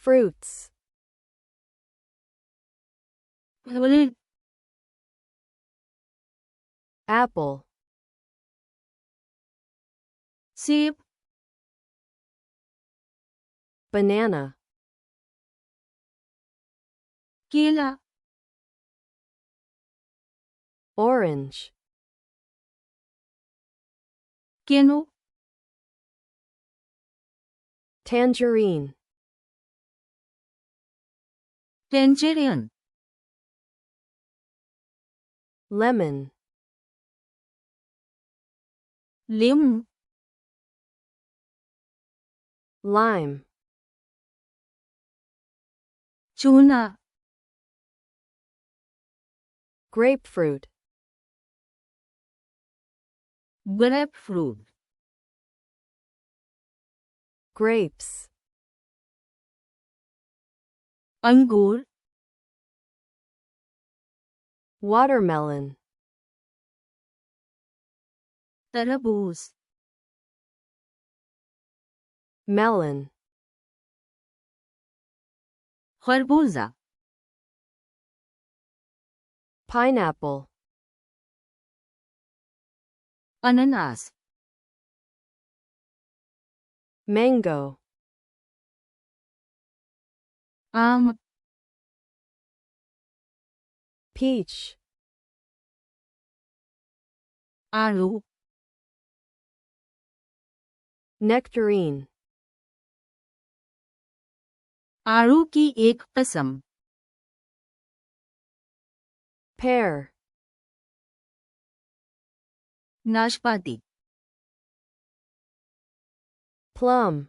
fruits, پھل apple, سیب banana, کیلا orange, کینو tangerine, ٹینجرین lemon, لیمو lime, چونا grapefruit, گریپ فروٹ grapes, انگور watermelon, تربوز melon, خربوزہ pineapple, انناس mango, آم peach, آڑو nectarine, آڑو کی ایک قسم pear, ناشپاتی plum,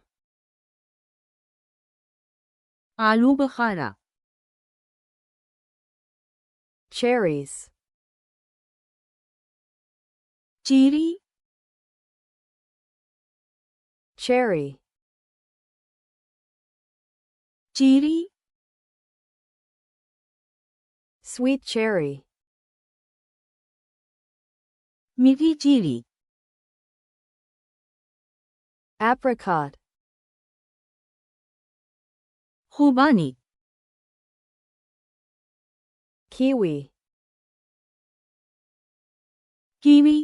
آلو بخارا cherries, cherry cherry, cherry sweet cherry, میٹھی چیری apricot, خوبانی kiwi, kiwi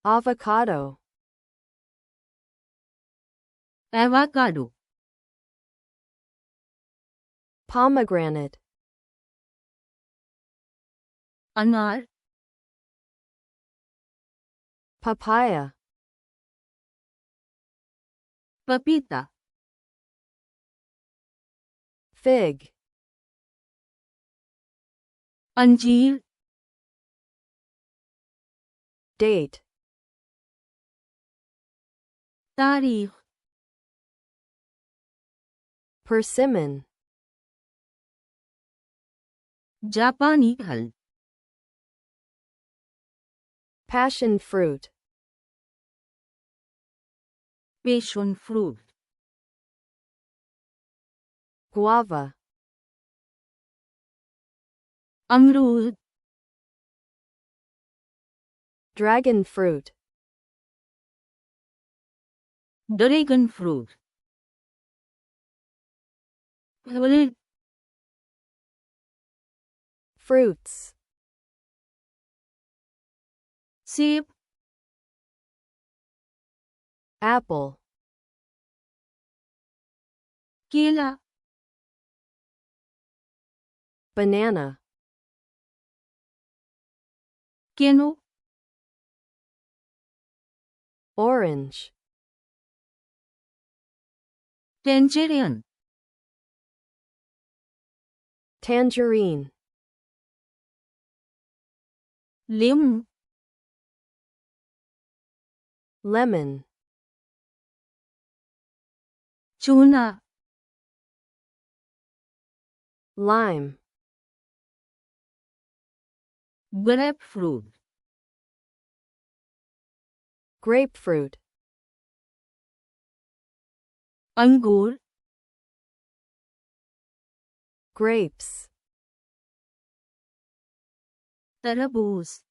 avocado, avocado pomegranate, انار papaya, پپیتا fig, انجیر date, تاریخ persimmon, جاپانی پھل passion fruit, passion fruit guava, امرود dragon fruit, ڈریگن فروٹ پھل fruits, سیب apple, کیلا banana, کینو orange, ٹینجرین tangerine, لیمو lemon, چونا lime, گریپ فروٹ grapefruit, انگور grapes, تربوز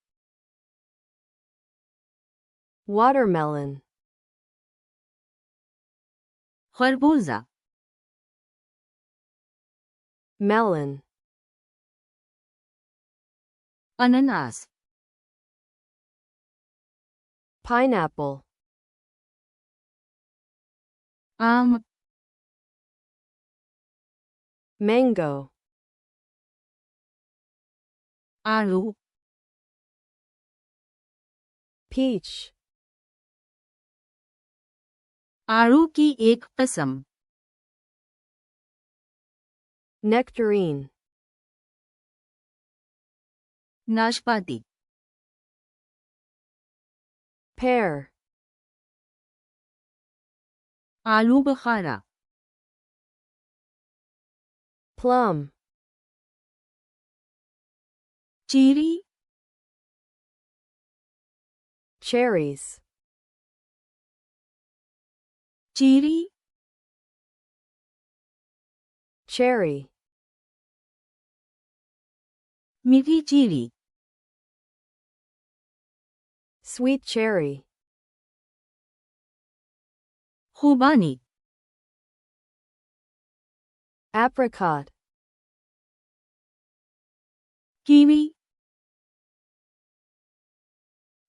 watermelon, خربوزہ. melon, انناس. pineapple, آم. mango, آلو. peach, آڑو کی ایک قسم. nectarine, ناشپاتی. pear, آلو بخارا. plum, cherry. cherries, cherry. cherry, میٹھی چیری. sweet cherry, خوبانی. apricot, kiwi.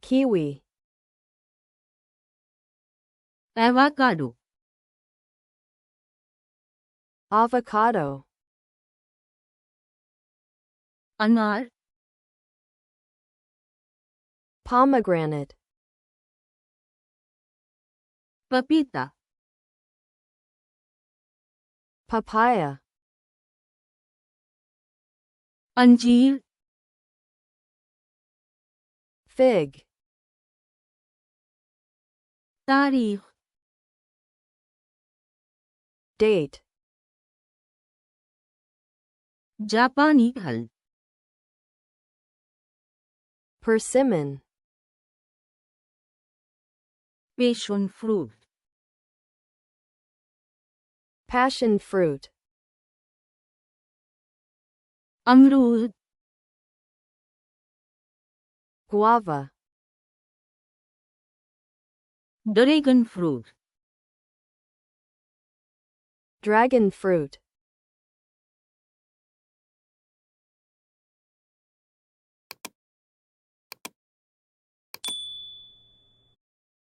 kiwi, avocado. avocado, انار. pomegranate, پپیتا. papaya, انجیر. fig, تاریخ. date, جاپانی پھل. persimmon, passion fruit. passion fruit, امرود. guava, dragon fruit. dragon fruit,